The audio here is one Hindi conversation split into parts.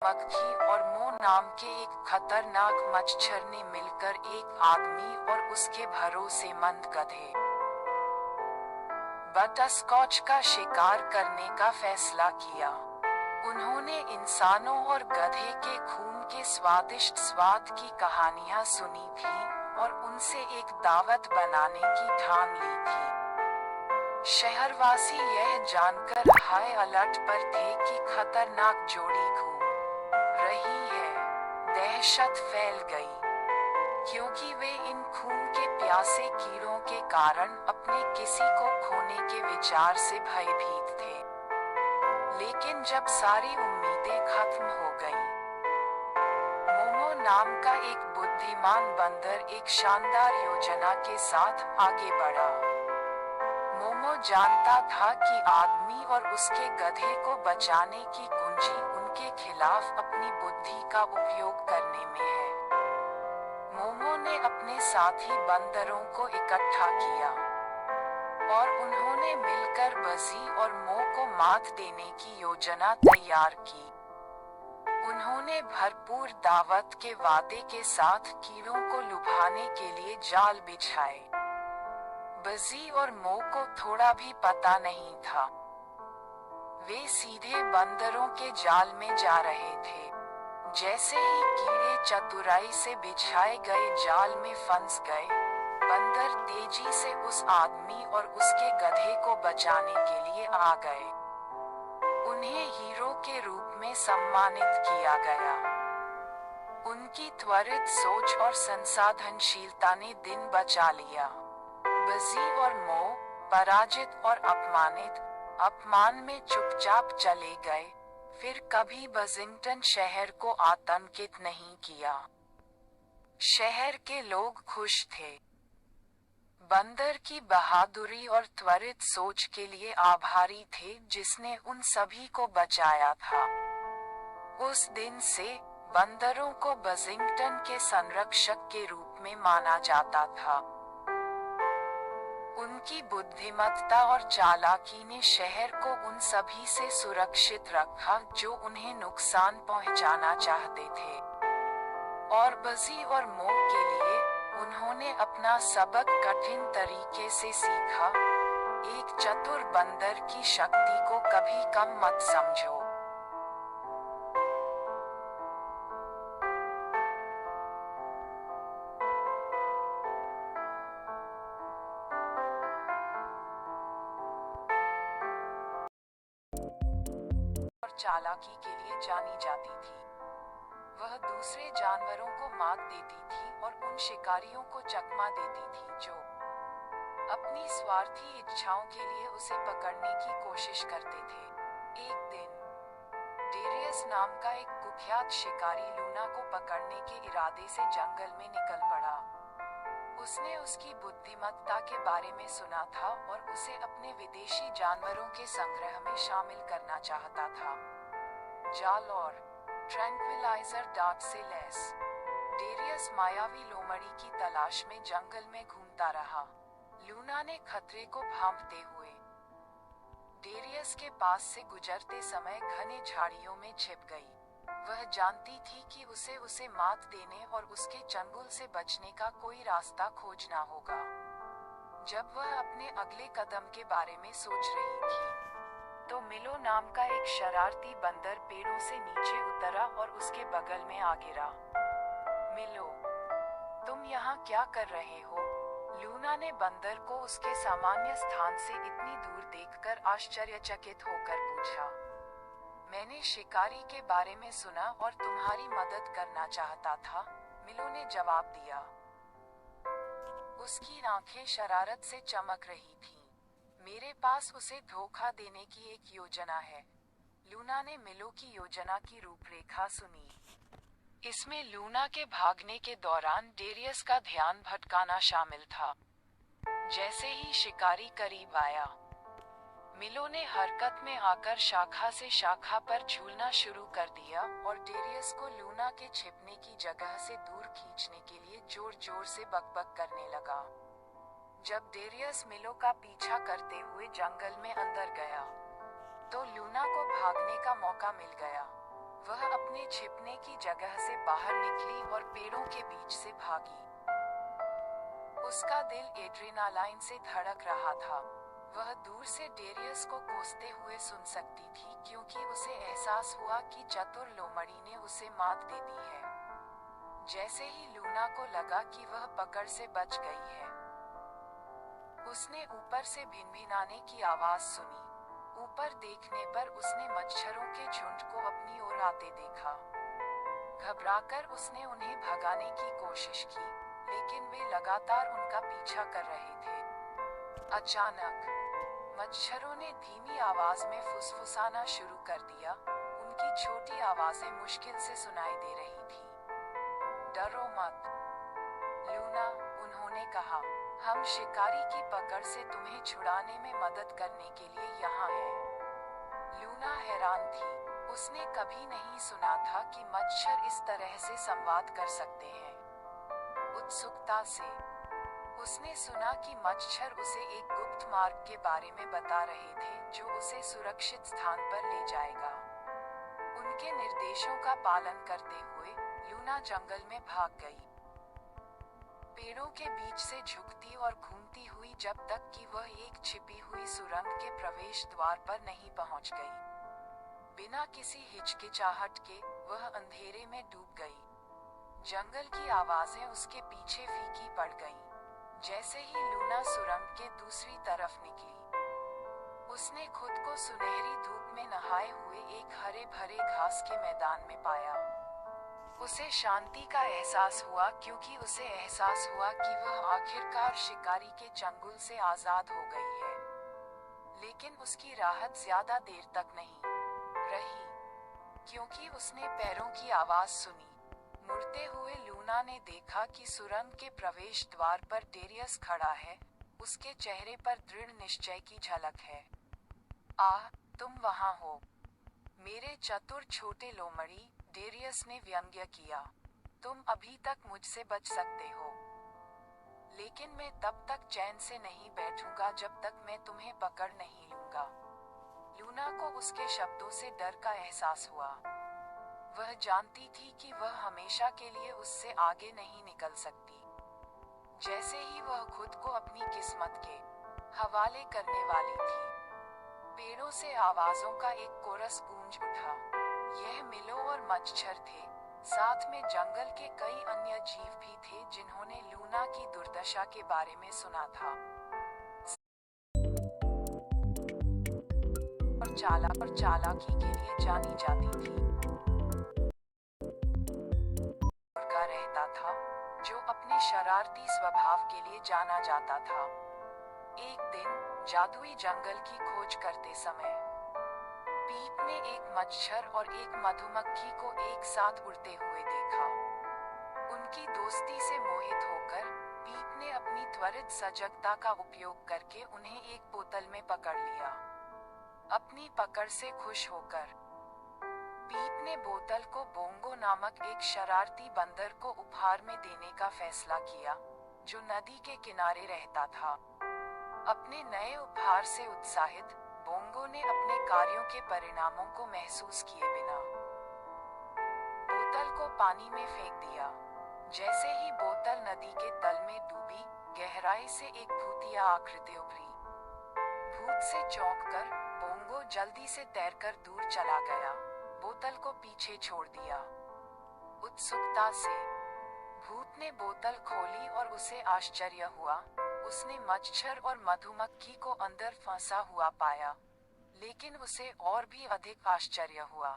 मक्खी और मो नाम के एक खतरनाक मच्छर ने मिलकर एक आदमी और उसके भरोसेमंद गधे बटरस्कॉच का शिकार करने का फैसला किया। उन्होंने इंसानों और गधे के खून के स्वादिष्ट स्वाद की कहानियां सुनी थी और उनसे एक दावत बनाने की ठान ली थी। शहरवासी यह जानकर हाई अलर्ट पर थे कि खतरनाक जोड़ी घूम रही है। दहशत फैल गई, क्योंकि वे इन खून के प्यासे कीड़ों के कारण अपने किसी को खोने के विचार से भयभीत थे। लेकिन जब सारी उम्मीदें खत्म हो गईं, मोमो नाम का एक बुद्धिमान बंदर एक शानदार योजना के साथ आगे बढ़ा। मोमो जानता था कि आदमी और उसके गधे को बचाने की कुंजी उनके खिलाफ अपनी बुद्धि का उपयोग करने में है। मोमो ने अपने साथी बंदरों को इकट्ठा किया और उन्होंने मिलकर बजी और मो को मात देने की योजना तैयार की। उन्होंने भरपूर दावत के वादे के साथ कीड़ों को लुभाने के लिए जाल बिछाए। बजी और मो को थोड़ा भी पता नहीं था। वे सीधे बंदरों के जाल में जा रहे थे। जैसे ही कीड़े चतुराई से बिछाए गए जाल में फंस गए, बंदर तेजी से उस आदमी और उसके गधे को बचाने के लिए आ गए। उन्हें हीरो के रूप में सम्मानित किया गया। उनकी त्वरित सोच और संसाधनशीलता ने दिन बचा लिया। बजी और मो, पराजित और अपमान में चुपचाप चले गए, फिर कभी बजिंगटन शहर को आतंकित नहीं किया। शहर के लोग खुश थे। बंदर की बहादुरी और त्वरित सोच के लिए आभारी थे जिसने उन सभी को बचाया था। उस दिन से बंदरों को बजिंगटन के संरक्षक के रूप में माना जाता था। उनकी बुद्धिमत्ता और चालाकी ने शहर को उन सभी से सुरक्षित रखा जो उन्हें नुकसान पहुंचाना चाहते थे। और बजी और मो के लिए उन्होंने अपना सबक कठिन तरीके से सीखा। एक चतुर बंदर की शक्ति को कभी कम मत समझो। और चालाकी के लिए जानी जाती थी। वह दूसरे जानवरों को मात देती थी और उन शिकारियों को चकमा देती थी जो अपनी स्वार्थी इच्छाओं के लिए उसे पकड़ने की कोशिश करते थे। एक दिन डेरियस नाम का एक कुख्यात शिकारी लूना को पकड़ने के इरादे से जंगल में निकल पड़ा। उसने उसकी बुद्धिमत्ता के बारे में सुना था और उसे अपने विदेशी जानवरों के संग्रह में शामिल करना चाहता था। जाल और ट्रैंक्विलाइजर डार्ट से लैस डेरियस मायावी लोमड़ी की तलाश में जंगल में घूमता रहा। लूना ने खतरे को भांपते हुए डेरियस के पास से गुजरते समय घने झाड़ियों में छिप गई। वह जानती थी कि उसे मात देने और उसके चंगुल से बचने का कोई रास्ता खोजना होगा। जब वह अपने अगले कदम के बारे में सोच रही थी, तो मिलो नाम का एक शरारती बंदर पेड़ों से नीचे उतरा और उसके बगल में आ गिरा। मिलो, तुम यहाँ क्या कर रहे हो? लूना ने बंदर को उसके सामान्य स्थान से इतनी दूर देखकर आश्चर्यचकित होकर पूछा। मैंने शिकारी के बारे में सुना और तुम्हारी मदद करना चाहता था, मिलो ने जवाब दिया। उसकी आंखें शरारत से चमक रही थीं। मेरे पास उसे धोखा देने की एक योजना है। लूना ने मिलो की योजना की रूपरेखा सुनी। इसमें लूना के भागने के दौरान डेरियस का ध्यान भटकाना शामिल था। जैसे ही शिकारी करीब आया, मिलो ने हरकत में आकर शाखा से शाखा पर झूलना शुरू कर दिया और डेरियस को लूना के छिपने की जगह से दूर खींचने के लिए जोर जोर से बकबक करने लगा। जब डेरियस मिलो का पीछा करते हुए जंगल में अंदर गया, तो लूना को भागने का मौका मिल गया। वह अपने अपने छिपने की जगह से बाहर निकली और पेड़ों के बीच से भागी। उसका दिल एड्रेनालाइन से धड़क रहा था। वह दूर से डेरियस को कोसते हुए सुन सकती थी, क्योंकि उसे एहसास हुआ कि चतुर लोमड़ी ने उसे मात दे दी है। जैसे ही लूना को लगा कि वह पकड़ से बच गई है, उसने ऊपर से भिनभिनाने की आवाज सुनी। ऊपर देखने पर उसने मच्छरों के झुंड को अपनी ओर आते देखा। घबराकर उसने उन्हें भगाने की कोशिश की, लेकिन वे लगातार उनका पीछा कर रहे थे। अचानक मच्छरों ने धीमी आवाज में फुसफुसाना शुरू कर दिया। उनकी छोटी आवाजें मुश्किल से सुनाई दे रही थी। डरो मत, लूना, उन्होंने कहा। हम शिकारी की पकड़ से तुम्हें छुड़ाने में मदद करने के लिए यहाँ हैं। लूना हैरान थी। उसने कभी नहीं सुना था कि मच्छर इस तरह से संवाद कर सकते हैं। उत्सुकता से उसने सुना कि मच्छर उसे एक गुप्त मार्ग के बारे में बता रहे थे, जो उसे सुरक्षित स्थान पर ले जाएगा। उनके निर्देशों का पालन करते हुए लूना जंगल में भाग गई, पेड़ों के बीच से झुकती और घूमती हुई, जब तक कि वह एक छिपी हुई सुरंग के प्रवेश द्वार पर नहीं पहुंच गई। बिना किसी हिचकिचाहट के वह अंधेरे में डूब गई। जंगल की आवाजें उसके पीछे फीकी पड़ गईं। जैसे ही लूना सुरंग के दूसरी तरफ निकली, उसने खुद को सुनहरी धूप में नहाए हुए एक हरे भरे घास के मैदान में पाया। उसे शांति का एहसास हुआ, क्योंकि उसे एहसास हुआ कि वह आखिरकार शिकारी के चंगुल से आजाद हो गई है। लेकिन उसकी राहत ज्यादा देर तक नहीं रही, क्योंकि उसने पैरों की आवाज सुनी। मुड़ते हुए लूना ने देखा कि सुरंग के प्रवेश द्वार पर डेरियस खड़ा है। उसके चेहरे पर दृढ़ निश्चय की झलक है। तुम वहां हो, मेरे चतुर छोटे लोमड़ी, डेरियस ने व्यंग्य किया। तुम अभी तक मुझसे बच सकते हो, लेकिन मैं तब तक चैन से नहीं बैठूंगा जब तक मैं तुम्हें पकड़ नहीं लूंगा। लूना को उसके शब्दों से डर का एहसास हुआ। वह जानती थी कि वह हमेशा के लिए उससे आगे नहीं निकल सकती। जैसे ही वह खुद को अपनी किस्मत के हवाले करने वाली थी, पेड़ों से आवाजों का एक कोरस गूंज उठा। यह मिलो और मच्छर थे, साथ में जंगल के कई अन्य जीव भी थे जिन्होंने लूना की दुर्दशा के बारे में सुना था। और चालाकी के लिए जानी जाती थी। का रहता था, जो अपने शरारती स्वभाव के लिए जाना जाता था। एक दिन जादुई जंगल की खोज करते समय पीप ने एक मच्छर और एक मधुमक्खी को एक साथ उड़ते हुए देखा। उनकी दोस्ती से मोहित होकर पीप ने अपनी त्वरित सजगता का उपयोग करके उन्हें एक बोतल में पकड़ लिया। अपनी पकड़ से खुश होकर पीप ने बोतल को बोंगो नामक एक शरारती बंदर को उपहार में देने का फैसला किया, जो नदी के किनारे रहता था। अपने नए उपहार से उत्साहित बोंगो ने अपने कार्यों के परिणामों को महसूस किए बिना बोतल को पानी में फेंक दिया। जैसे ही बोतल नदी के तल में डूबी, गहराई से एक भूतिया आकृति उभरी। भूत से चौंककर बोंगो जल्दी से तैरकर दूर चला गया, बोतल को पीछे छोड़ दिया। उत्सुकता से भूत ने बोतल खोली और उसे आश्चर्य हुआ। उसने मच्छर और मधुमक्खी को अंदर फंसा हुआ पाया, लेकिन उसे और भी अधिक आश्चर्य हुआ,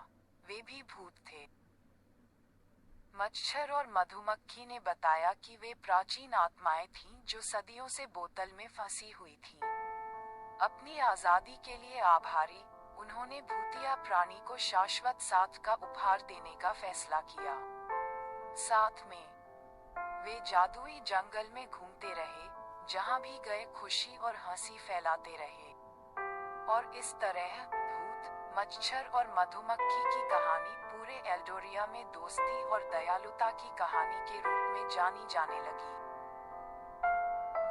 वे भी भूत थे। मच्छर और मधुमक्खी ने बताया कि वे प्राचीन आत्माएं थीं जो सदियों से बोतल में फंसी हुई थीं। अपनी आजादी के लिए आभारी, उन्होंने भूतिया प्राणी को शाश्वत साथ का उपहार देने का फैसला किया। साथ में वे जादुई जंगल में घूमते रहे, जहां भी गए खुशी और हंसी फैलाते रहे। और इस तरह भूत, मच्छर और मधुमक्खी की कहानी पूरे एल्डोरिया में दोस्ती और दयालुता की कहानी के रूप में जानी जाने लगी,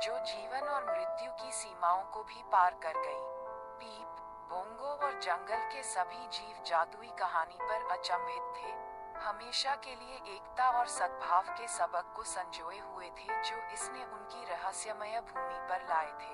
जो जीवन और मृत्यु की सीमाओं को भी पार कर गई। पीप, बोंगो और जंगल के सभी जीव जादुई कहानी पर अचंभित थे। हमेशा के लिए एकता और सद्भाव के सबक को संजोए हुए थे जो इसने उनकी रहस्यमय भूमि पर लाए थे।